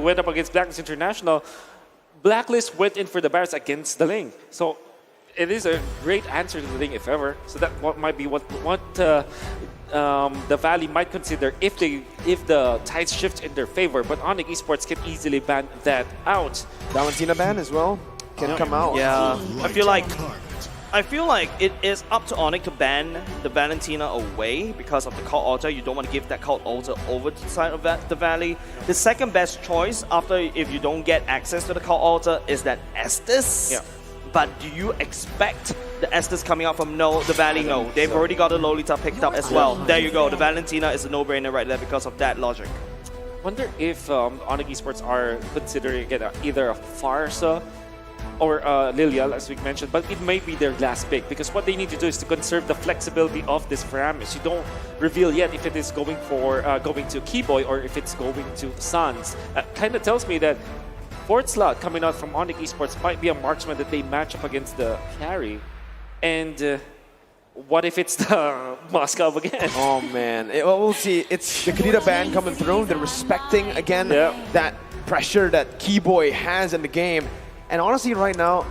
went up against Blacklist International, Blacklist went in for the Barrets against the Ling. So it is a great answer to the Ling, if ever. So that might be what the Valley might consider if the tides shift in their favor. But Onic Esports can easily ban that out. Valentina ban as well can come out. Yeah, I feel like it is up to Onic to ban the Valentina away because of the cult altar. You don't want to give that cult altar over to the side of the Valley. The second best choice after if you don't get access to the cult altar is that Estes. Yeah. But do you expect the Estes coming out from the Valley? No. They've already got the Lolita picked up as well. There you go. The Valentina is a no-brainer right there because of that logic. Wonder if Onic Esports are considering either a Farsa or Lilia, as we mentioned, but it may be their last pick because what they need to do is to conserve the flexibility of this Faramis. You don't reveal yet if it is going to Keyboy or if it's going to Suns. Kind of tells me that fourth slot coming out from Onic Esports might be a marksman that they match up against the carry. And what if it's the Moscow again? Oh man, we'll see. It's the Kadita ban coming through. They're respecting again that pressure that Keyboy has in the game. And honestly, right now,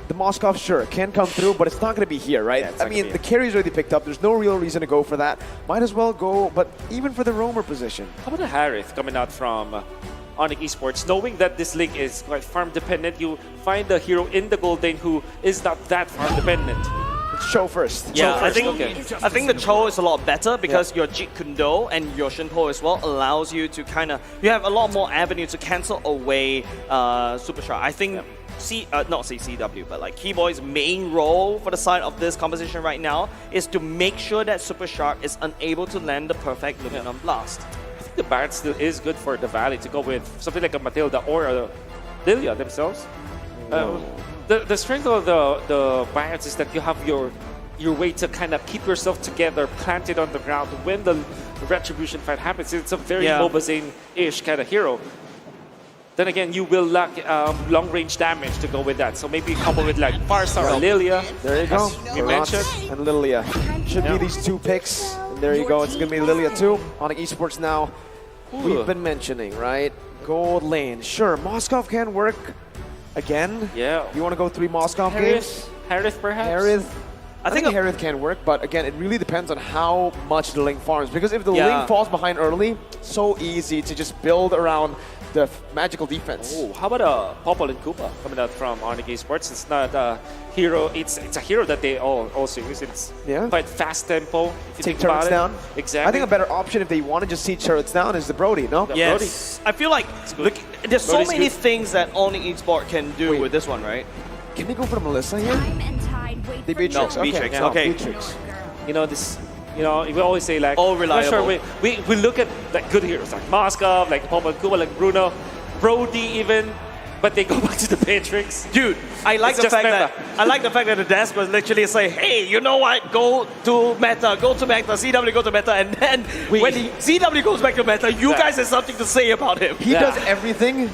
the Moskov, sure, can come through, but it's not going to be here, right? I mean, the carry's already picked up. There's no real reason to go for that. Might as well go, but even for the roamer position. How about a Harith coming out from Onic Esports, knowing that this link is quite farm dependent? You find a hero in the gold lane who is not that farm dependent. Show first. Yeah, I think the Cho is a lot better because your Jeet Kune Do and your Shinpo as well allows you to you have a lot more avenue to cancel away Super Shark. I think not CCW, but like Keyboy's main role for the side of this composition right now is to make sure that Super Shark is unable to land the perfect Luminum Blast. I think the Barret still is good for the Valley to go with something like a Matilda or a Lilia themselves. The strength of the Barrets is that you have your way to kind of keep yourself together, planted on the ground. When the retribution fight happens, it's a very Mobazane-ish kind of hero. Then again, you will lack long-range damage to go with that. So maybe couple with like Farsa or Lilia. There you go. We mentioned. And Lilia. Should be these two picks. And there you go. It's going to be Lilia too. Onic Esports now. We've been mentioning, right? Gold lane. Sure, Moskov can work again. Yeah. You want to go 3 Moskov games? Harith perhaps? Harith. I think Harith can work, but again, it really depends on how much the link farms. Because if the link falls behind early, so easy to just build around the magical defense. Oh, how about a Popol and Koopa coming out from Onic Esports? It's not a hero. It's a hero that they also use. It's quite fast tempo. If you take turrets down. Exactly. I think a better option if they want to just see turrets down is the Brody, no? Yes. I feel like look, there's so many things that Onic Esports can do with this one, right? Can they go for the Melissa here? The Beatrix. No, Beatrix. Okay. Beatrix. You know this. You know, we always say like, all reliable. Sure, we look at like good heroes like Moskov, like Popol and Koopa, like Bruno, Brody even, but they go back to the Beatrix. Dude, I like the fact that the desk was literally say, hey, you know what? Go to meta, CW go to meta, and then when CW goes back to meta, you guys have something to say about him. He does everything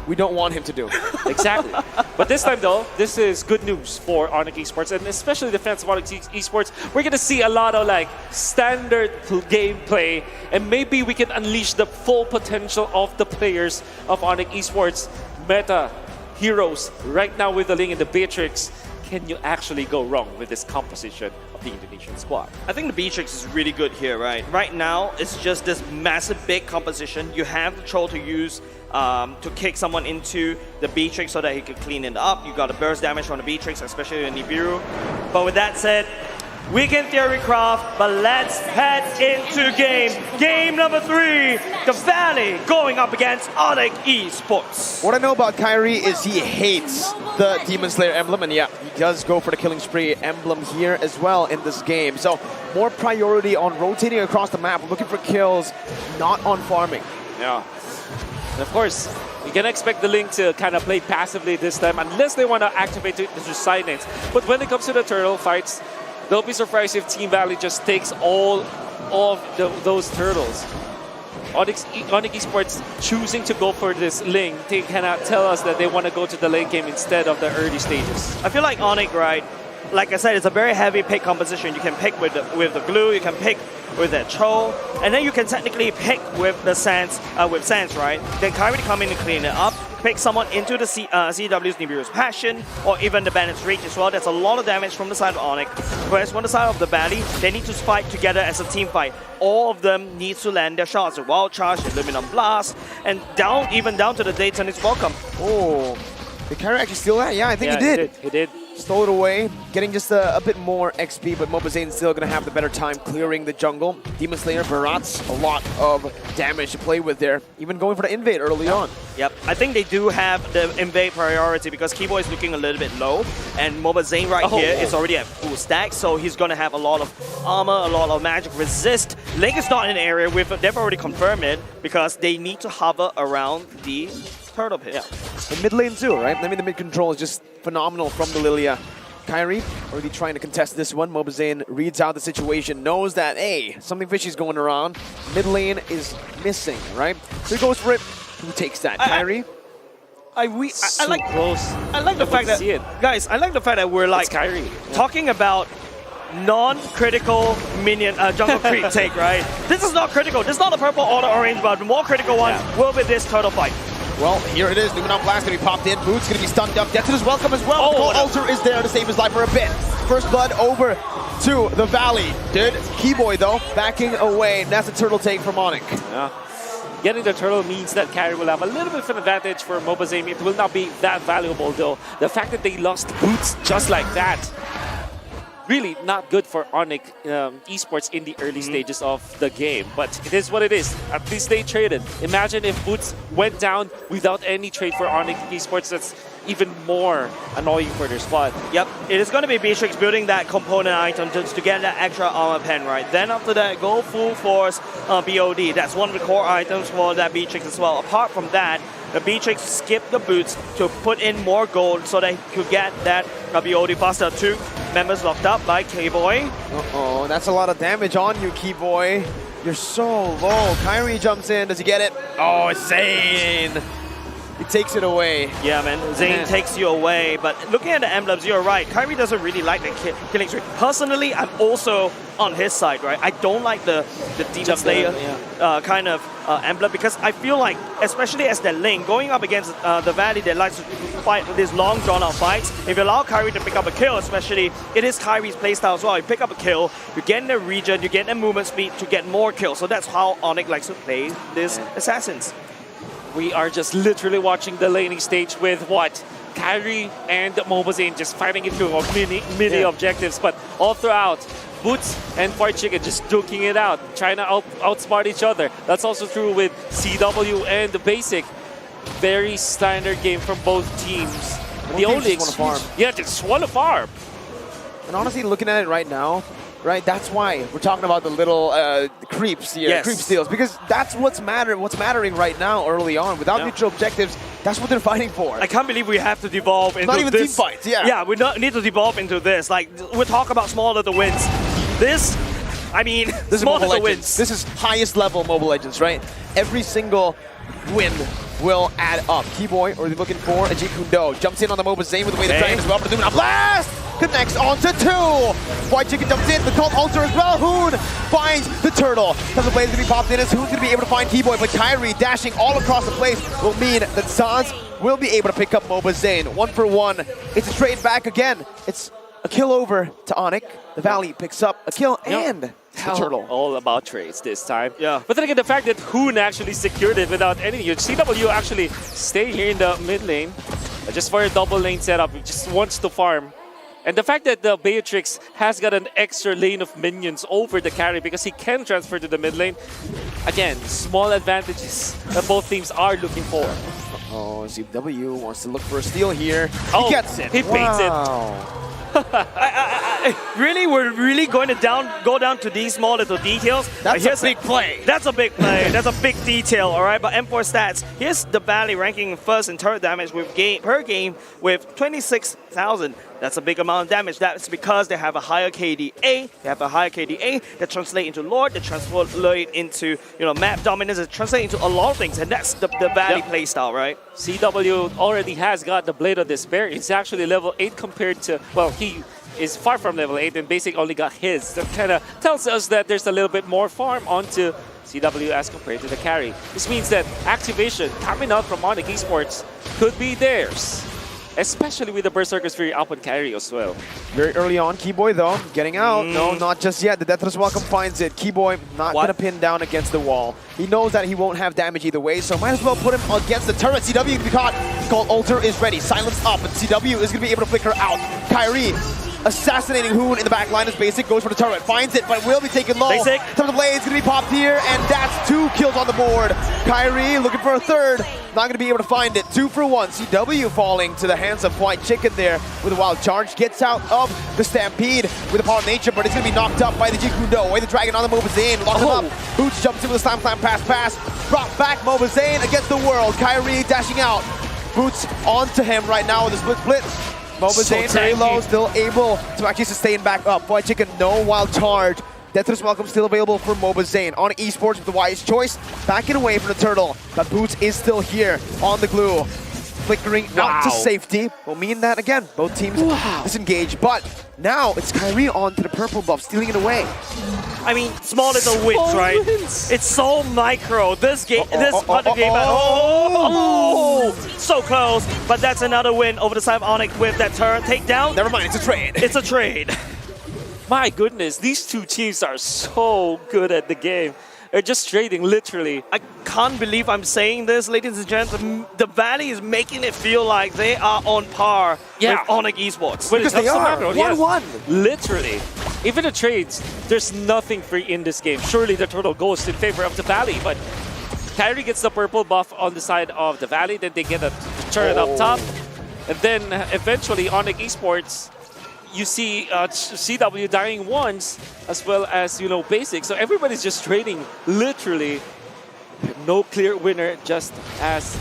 we don't want him to do. Exactly. But this time though, this is good news for Onic Esports, and especially the fans of Onic Esports. We're gonna see a lot of like standard gameplay, and maybe we can unleash the full potential of the players of Onic Esports. Meta heroes right now with the Ling and the Beatrix. Can you actually go wrong with this composition of the Indonesian squad? I think the Beatrix is really good here, right? Right now, it's just this massive big composition. You have the Troll to use to kick someone into the Beatrix so that he can clean it up. You got a burst damage from the Beatrix, especially in Nibiru. But with that said, we can theorycraft, but let's head into game. Game number 3, the Valley going up against Onic Esports. What I know about Kyrie is he hates the Demon Slayer emblem, and he does go for the Killing Spree emblem here as well in this game. So more priority on rotating across the map, looking for kills, not on farming. Yeah. And of course, you can expect the Link to kind of play passively this time, unless they want to activate the silence. But when it comes to the turtle fights, don't be surprised if Team Valley just takes all of those turtles. Onic Esports choosing to go for this Link, they cannot tell us that they want to go to the late game instead of the early stages. I feel like Onic, right? like I said, it's a very heavy pick composition. You can pick with the glue, you can pick with the troll, and then you can technically pick with the sands, right? Then Kyrie come in and clean it up, pick someone into the CW's Nibiru's Passion, or even the Bandit's Reach as well. There's a lot of damage from the side of Onic. Whereas on the side of the Valley, they need to fight together as a team fight. All of them need to land their shots. The Wild Charge, the Luminum Blast, and even down to the Dayton is welcome. Oh, did Kyrie actually steal that? Yeah, I think he did. He did. Stole it away, getting just a bit more XP, but Mobazane's still going to have the better time clearing the jungle. Demon Slayer, Barat's, a lot of damage to play with there, even going for the invade early on. Yep, I think they do have the invade priority because Keyboy is looking a little bit low, and Mobazane here is already at full stack, so he's going to have a lot of armor, a lot of magic resist. Link is not in the area, they've already confirmed it, because they need to hover around the turtle pit. Yeah. And mid lane too, right? I mean, the mid control is just phenomenal from the Lilia. Kyrie already trying to contest this one. Mobazane reads out the situation, knows that, hey, something fishy is going around. Mid lane is missing, right? So he goes for it. Who takes that? Kyrie? I like close. I like the fact that, guys, I like the fact that we're like Kyrie talking about non-critical minion jungle creep take, right? This is not critical. This is not a purple or the orange, but the more critical one will be this turtle fight. Well, here it is. Luminum Blast going to be popped in. Boots going to be stunned up. Jetson is welcome as well. The Gold Altar is there to save his life for a bit. First blood over to the Valley. Did Keyboy, though, backing away. And that's a turtle take from Onic. Yeah. Getting the turtle means that Kyrie will have a little bit of an advantage for Mobazane. It will not be that valuable, though. The fact that they lost Boots just like that, really not good for Onic esports in the early stages of the game. But it is what it is. At least they traded. Imagine if Boots went down without any trade for Onic esports. That's even more annoying for their squad. Yep, it is going to be Beatrix building that component item just to get that extra armor pen, right? Then after that, go full force BOD. That's one of the core items for that Beatrix as well. Apart from that, the Beatrix skipped the boots to put in more gold so that he could get that BOD faster. 2 members locked up by K-Boy. Uh-oh, that's a lot of damage on you, Keyboy. You're so low. Kyrie jumps in. Does he get it? Oh, Zane. He takes it away. Yeah, man. Zane takes you away. But looking at the emblems, you're right. Kyrie doesn't really like the killing streak. Personally, I'm also on his side, right? I don't like the Demon Slayer kind of emblem because I feel like, especially as the lane, going up against the Valley that likes to fight these long drawn-out fights, if you allow Kyrie to pick up a kill, especially, it is Kyrie's playstyle as well. You pick up a kill, you get in the region, you get the movement speed to get more kills. So that's how Onic likes to play these assassins. We are just literally watching the laning stage with what? Kyrie and Mobazane just fighting it through mini objectives, but all throughout, Boots and Fart Chicken just duking it out, trying to outsmart each other. That's also true with CW and the Basic. Very standard game from both teams. The only just wanna farm. Yeah, just want to farm. And honestly, looking at it right now, right, that's why we're talking about the little creeps here, creep steals, because that's what's mattering right now early on. Without neutral objectives, that's what they're fighting for. I can't believe we have to devolve into not even this. team fights, yeah. Yeah, we need to devolve into this. Like, we talk about small little wins. This, I mean, this small is little Mobile Legends. wins. This is highest level Mobile Legends, right? Every single win will add up. Keyboy, or they're looking for a Kundo. Jumps in on the Mobazane with the way the dragon as well. But the Luminum Blast connects onto 2. White Chicken jumps in, the Cult Altar as well. Hoon finds the turtle. Because the blaze is going to be popped in, as Hoon's going to be able to find Keyboy. But Kyrie dashing all across the place will mean that Sans will be able to pick up Mobazane. 1 for 1. It's a trade back again. It's a kill over to Onic. The Valley picks up a kill and the turtle. All about trades this time. Yeah. But then again, the fact that Hoon actually secured it without anything. CW actually stay here in the mid lane just for a double lane setup. He just wants to farm. And the fact that the Beatrix has got an extra lane of minions over the carry because he can transfer to the mid lane. Again, small advantages that both teams are looking for. Oh, CW wants to look for a steal here. Oh, he gets it. He paints it. Really, we're really going to go down to these small little details. That's a big play. That's a big play. That's a big detail, all right? But M4 stats, here's the Valley ranking first in turret damage per game with 26,000. That's a big amount of damage. That's because they have a higher KDA. They have a higher KDA that translate into Lord, that translate into map dominance, that translate into a lot of things, and that's the Valley playstyle, right? CW already has got the Blade of Despair. It's actually level 8 compared to, well, he is far from level 8 and Basic only got his. That kind of tells us that there's a little bit more farm onto CW as compared to the carry. This means that activation coming out from Onic Esports could be theirs. Especially with the Berserker's Fury up on carry as well. Very early on, Keyboy though, getting out. No, not just yet. The Deathless Welcome finds it. Keyboy not going to pin down against the wall. He knows that he won't have damage either way, so might as well put him against the turret. CW can be caught. Called Alter is ready. Silence up, and CW is going to be able to flicker out. Kyrie assassinating Hoon in the back line as Basic goes for the turret. Finds it, but it will be taken low. Basic. Some of the blades going to be popped here, and that's 2 kills on the board. Kyrie looking for a third. Not going to be able to find it. 2 for 1. CW falling to the hands of White Chicken there with a wild charge. Gets out of the Stampede with the power of nature, but it's going to be knocked up by the Jikundo. Away the Dragon on the Mobazane. Locks him up. Boots jumps in with a slam climb pass. Brought back Mobazane against the world. Kyrie dashing out. Boots onto him right now with a split. Mobazane very low, still able to actually sustain back up. White Chicken, no wild charge. Deathless Welcome still available for Mobazane. On Esports with the wise choice, backing away from the turtle. But Boots is still here on the glue. Flickering out to safety. Will mean that again, both teams disengage. But now it's Kyrie on to the purple buff, stealing it away. I mean, small little wins, right? It's so micro. This game, so close. But that's another win over the side of Onic with that turn takedown. Never mind, it's a trade. It's a trade. My goodness, these two teams are so good at the game. They're just trading, literally. I can't believe I'm saying this, ladies and gentlemen. The Valley is making it feel like they are on par with Onic Esports. Because they are 1-1. Literally. Even the trades, there's nothing free in this game. Surely the turtle goes in favor of the Valley, but Kyrie gets the purple buff on the side of the Valley, then they get a turret up top, and then eventually Onic Esports, you see CW dying once, as well as, you know, Basic. So everybody's just trading, literally. No clear winner, just as...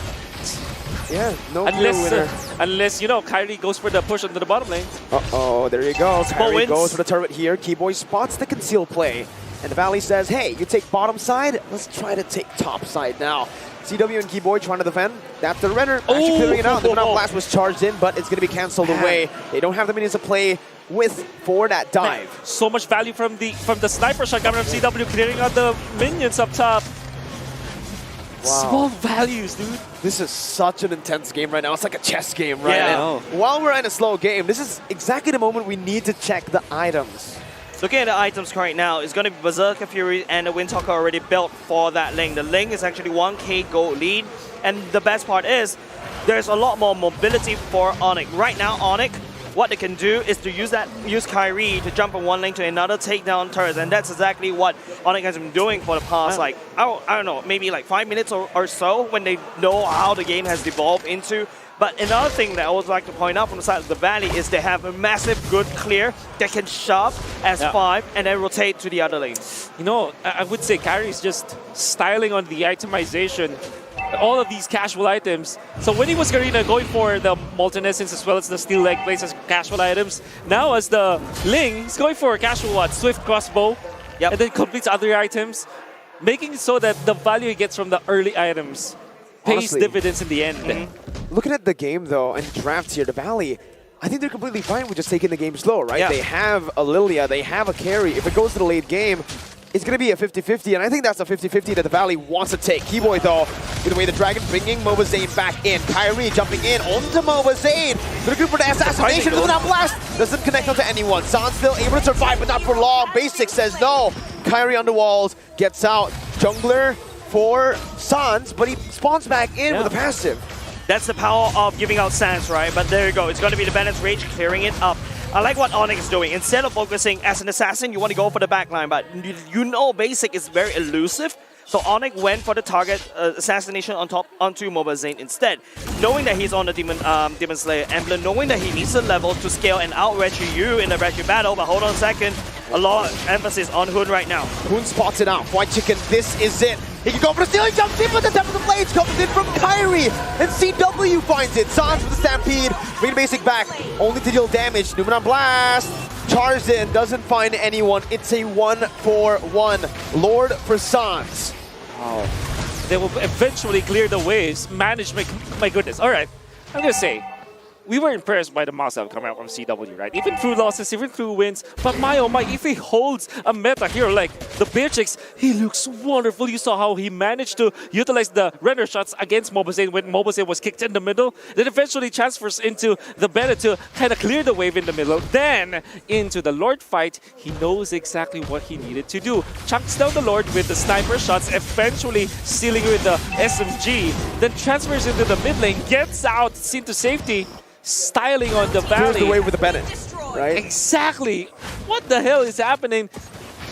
Yeah, no clear winner. Unless, you know, Kyrie goes for the push onto the bottom lane. Uh-oh, there you go. Kyrie goes for the turret here. Keyboy spots the conceal play. And the Valley says, hey, you take bottom side, let's try to take top side now. CW and Keyboy trying to defend. That's the Renner actually clearing it out. The Numenal Blast was charged in, but it's going to be cancelled away. They don't have the minions to play with for that dive. Man, so much value from the sniper shot coming from CW, clearing out the minions up top. Wow. Small values, dude. This is such an intense game right now. It's like a chess game, right? Yeah. While we're in a slow game, this is exactly the moment we need to check the items. Looking at the items right now, it's going to be Berserker Fury and the Windtalker already built for that lane. The lane is actually 1k gold lead, and the best part is there's a lot more mobility for Onic. Right now, Onic, what they can do is to use Kyrie to jump from one lane to another, take down turrets, and that's exactly what Onic has been doing for the past, like, I don't know, maybe like 5 minutes or so, when they know how the game has evolved into. But another thing that I would like to point out from the side of the Valley is they have a massive good clear that can shove as 5 and then rotate to the other lane. You know, I would say Kyrie's just styling on the itemization, all of these casual items. So when he was Garena going for the Molten Essence as well as the Steel Leg Blades as casual items, now as the Ling, he's going for a casual Swift Crossbow, and then completes other items, making it so that the value he gets from the early items pays dividends in the end. Looking at the game, though, and drafts here, the Valley, I think they're completely fine with just taking the game slow, right? They have a Lilia, they have a carry. If it goes to the late game, it's going to be a 50-50, and I think that's a 50-50 that the Valley wants to take. Keyboy, though, with away the Dragon, bringing Mobazane back in. Kyrie jumping in onto Mobazane. Going to go for the assassination. Luminal Blast doesn't connect onto anyone. San's still able to survive, but not for long. Basic says no. Kyrie on the walls, gets out. Jungler for Sans, but he spawns back in with a passive. That's the power of giving out Sans, right? But there you go. It's going to be the Balance Rage clearing it up. I like what Onic is doing. Instead of focusing as an assassin, you want to go for the backline, but you know Basic is very elusive. So Onic went for the target assassination on top onto Mobazane instead. Knowing that he's on the Demon Slayer emblem, knowing that he needs a level to scale and out-retry you in the retry battle, but hold on a second. A lot of emphasis on Hoon right now. Hoon spots it out. White Chicken, this is it. He can go for the stealing, jumps in, but the depth of the blades comes in from Kyrie. And CW finds it. Sans with the Stampede, bringing Basic back, only to deal damage. Numenal Blast, charged in, doesn't find anyone. It's a 1-for-1. Lord for Sans. Wow. They will eventually clear the waves, manage, my goodness. All right, I'm going to say, we were impressed by the Moscow coming out from CW, right? Even through losses, even through wins. But my oh my, if he holds a meta hero like the Beatrix, he looks wonderful. You saw how he managed to utilize the render shots against Mobazane when Mobazane was kicked in the middle. Then eventually transfers into the Bennett to kind of clear the wave in the middle. Then into the Lord fight, he knows exactly what he needed to do. Chunks down the Lord with the sniper shots, eventually sealing with the SMG. Then transfers into the mid lane, gets out, seen to safety. Styling on the Clears Valley. the way with the Bennett, right? Exactly. What the hell is happening?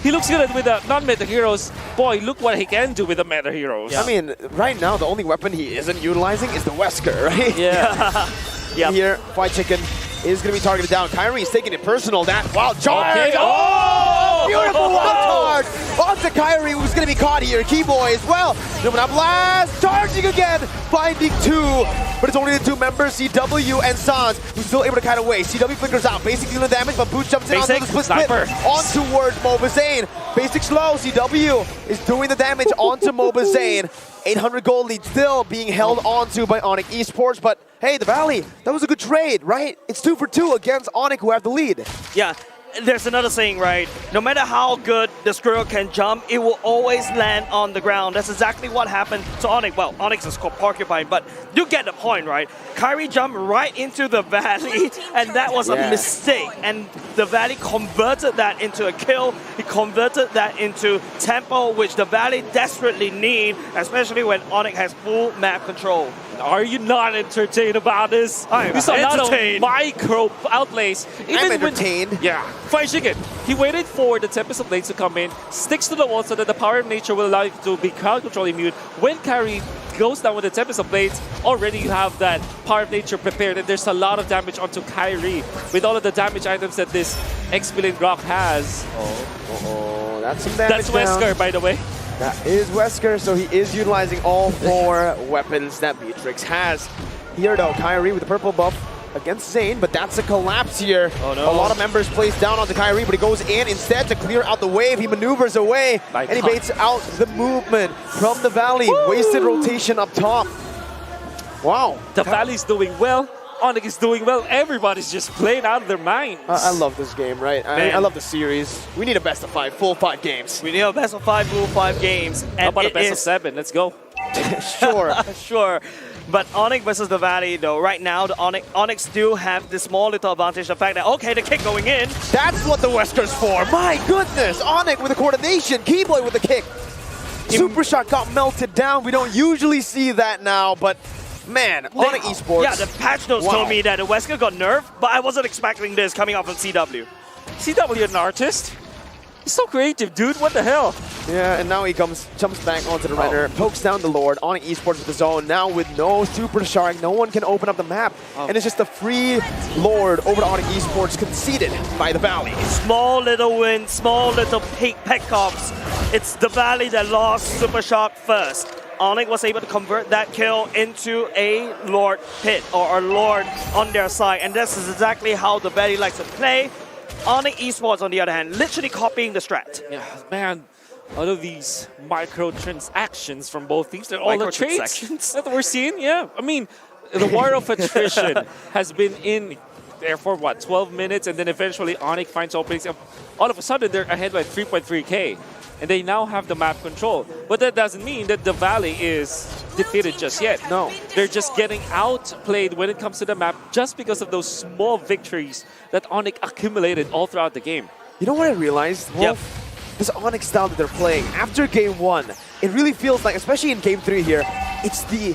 He looks good with the non-meta heroes. Boy, look what he can do with the meta heroes. I mean, right now, the only weapon he isn't utilizing is the Wesker, right? Yeah. Yeah. Here, White Chicken is going to be targeted down. Kyrie is taking it personal. That wild charge! Okay. Oh! Beautiful wild charge! Onto Kyrie, who's going to be caught here. Keyboy as well. Lumina Blast! Charging again! Finding two. But it's only the two members, CW and Sans, who's still able to kite away. CW flickers out. Basic dealing damage, but Boots jumps in onto the split sniper. on towards Mobazane. Basic slow. CW is doing the damage onto Mobazane. 800 gold lead still being held onto by Onic Esports, but hey, the Valley, that was a good trade, right? It's 2 for 2 against Onic, who have the lead. Yeah, there's another saying, right? No matter how good the squirrel can jump, it will always land on the ground. That's exactly what happened to Onic. Well, Onyx is called Porcupine, but you get the point, right? Kyrie jumped right into the Valley, and that was a mistake. And the Valley converted that into a kill. He converted that into tempo, which the Valley desperately need, especially when Onic has full map control. Are you not entertained about this? I'm We saw a lot of entertained. micro outlays. I'm entertained. Yeah. Fire Chicken. He waited for the Tempest of Blades to come in, sticks to the wall so that the power of nature will allow you to be crowd control immune. When Kyrie goes down with the Tempest of Blades, already you have that power of nature prepared, and there's a lot of damage onto Kyrie with all of the damage items that this X-Billion Rock has. Oh, that's some damage. That's Wesker, by the way. That is Wesker, so he is utilizing all 4 weapons that Beatrix has. Here though, Kyrie with the purple buff against Zayn, but that's a collapse here. Oh, no. A lot of members placed down onto Kyrie, but he goes in instead to clear out the wave. He maneuvers away, and he baits out the movement from the Valley. Woo! Wasted rotation up top. Wow. The Valley's doing well. Onic is doing well. Everybody's just playing out of their minds. I love this game, right? I love the series. We need a best of 5, full 5 games. We need a best of 5, full 5 games. And How about a it best of is 7? Let's go. Sure. Sure. But Onic versus the Valley, though, right now, the Onic still have this small little advantage. The fact that, okay, the kick going in. That's what the Wesker's for. My goodness. Onic with the coordination. Keyboy with the kick. Super Shot got melted down. We don't usually see that now, but man, Onic Esports. Yeah, the patch notes told me that the Wesker got nerfed, but I wasn't expecting this coming out from CW. CW, an artist? He's so creative, dude. What the hell? Yeah, and now he jumps back onto the render, pokes down the Lord. Onic Esports with the zone. Now with no Super Shark, no one can open up the map. And it's just a free Lord over to Onic Esports, conceded by the Valley. Small little win, small little pickups. It's the Valley that lost Super Shark first. Onic was able to convert that kill into a Lord pit, or a Lord on their side. And this is exactly how the Valley likes to play. Onic Esports, on the other hand, literally copying the strat. Yeah, man. All of these microtransactions from both teams, they're all the trades that we're seeing. Yeah, I mean, the war of attrition has been in there for what, 12 minutes, and then eventually Onic finds openings. All of a sudden, they're ahead by 3.3K, and they now have the map control. But that doesn't mean that the Valley is defeated just yet. No, they're just getting outplayed when it comes to the map just because of those small victories that Onic accumulated all throughout the game. You know what I realized, Wolf? Yep. This Onic style that they're playing, after game 1, it really feels like, especially in game 3 here, it's the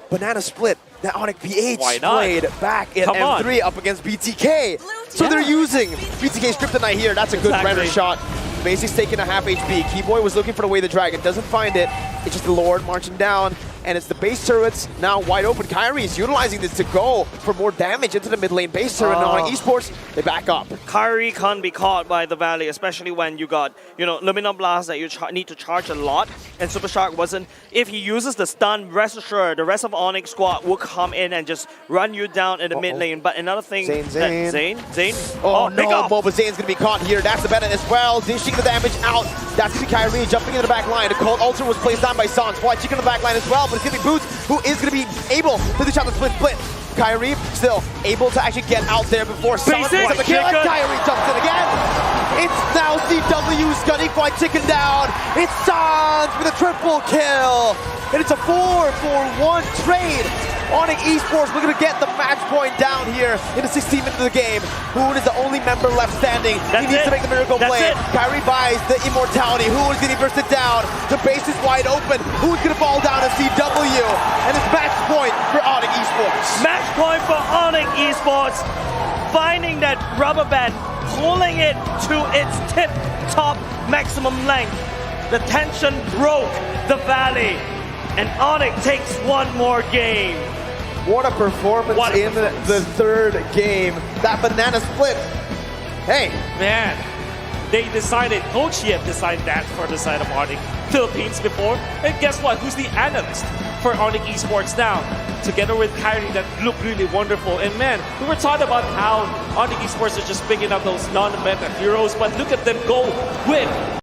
banana split that Onic PH played back in M3 up against BTK. So they're using BTK's Kryptonite here. That's a good render shot. Basic's taking a half HP. Keyboy was looking for the way the dragon, doesn't find it. It's just the Lord marching down, and it's the base turrets now wide open. Kyrie is utilizing this to go for more damage into the mid lane base turret. Now on Esports, they back up. Kyrie can't be caught by the Valley, especially when you got, Lumina Blast that you need to charge a lot, and Super Shark wasn't. If he uses the stun, rest assured, the rest of Onic squad will come in and just run you down in the mid lane. But another thing, Zayn. Oh no, Mobazane's gonna be caught here. That's the Bennett as well, dishing the damage out. That's gonna be Kyrie jumping into the back line. The cold ultra was placed down by Sans. White Chicken in the back line as well, but it's gonna be Boots who is gonna be able to dish out the split. Kyrie still able to actually get out there before Sun Basic, picks up the kill, and chicken. Kyrie jumps in again. It's now CW's gunning quite ticking down. It's Sans with a triple kill. And it's a 4-for-1 trade. Onic Esports looking to get the match point down here in the 16th minute of the game. Hoon is the only member left standing. That's he needs to it. make the miracle That's play. it. Kyrie buys the immortality. Hoon is going to burst it down. The base is wide open. Hoon's going to fall down to CW. And it's match point for Onic Esports. Match point for Onic Esports. Finding that rubber band, pulling it to its tip top maximum length. The tension broke the valley. And Onic takes one more game. What a performance What a in performance. the third game. That banana split. Hey, Man, they decided, Coach Yip decided that for the side of Onic Philippines before. And guess what? Who's the analyst for Onic Esports now? Together with Kyrie, that looked really wonderful. And man, we were talking about how Onic Esports are just picking up those non-meta heroes, but look at them go with